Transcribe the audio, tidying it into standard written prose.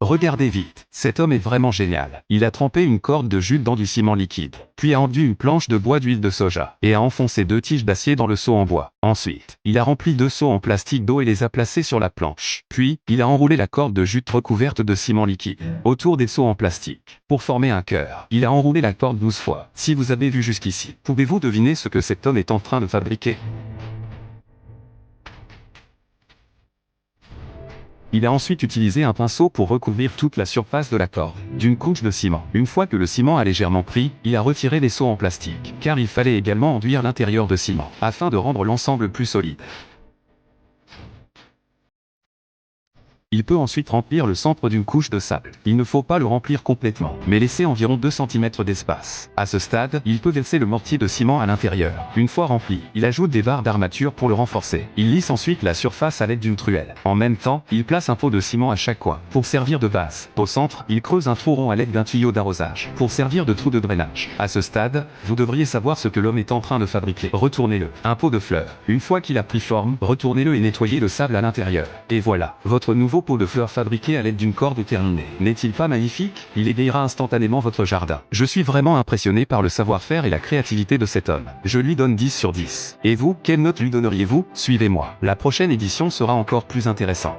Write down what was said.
Regardez vite, cet homme est vraiment génial. Il a trempé une corde de jute dans du ciment liquide, puis a enduit une planche de bois d'huile de soja, et a enfoncé 2 tiges d'acier dans le seau en bois. Ensuite, il a rempli 2 seaux en plastique d'eau et les a placés sur la planche. Puis, il a enroulé la corde de jute recouverte de ciment liquide autour des seaux en plastique, pour former un cœur. Il a enroulé la corde 12 fois. Si vous avez vu jusqu'ici, pouvez-vous deviner ce que cet homme est en train de fabriquer? Il a ensuite utilisé un pinceau pour recouvrir toute la surface de la corde d'une couche de ciment. Une fois que le ciment a légèrement pris, il a retiré les seaux en plastique, car il fallait également enduire l'intérieur de ciment, afin de rendre l'ensemble plus solide. Il peut ensuite remplir le centre d'une couche de sable. Il ne faut pas le remplir complètement, mais laisser environ 2 cm d'espace. À ce stade, il peut verser le mortier de ciment à l'intérieur. Une fois rempli, il ajoute des barres d'armature pour le renforcer. Il lisse ensuite la surface à l'aide d'une truelle. En même temps, il place un pot de ciment à chaque coin, pour servir de base. Au centre, il creuse un trou rond à l'aide d'un tuyau d'arrosage, pour servir de trou de drainage. À ce stade, vous devriez savoir ce que l'homme est en train de fabriquer. Retournez-le. Un pot de fleurs. Une fois qu'il a pris forme, retournez-le et nettoyez le sable à l'intérieur. Et voilà, votre nouveau pot de fleurs fabriqué à l'aide d'une corde terminée. N'est-il pas magnifique? Il égayera instantanément votre jardin. Je suis vraiment impressionné par le savoir-faire et la créativité de cet homme. Je lui donne 10 sur 10. Et vous, quelle note lui donneriez-vous? Suivez-moi. La prochaine édition sera encore plus intéressante.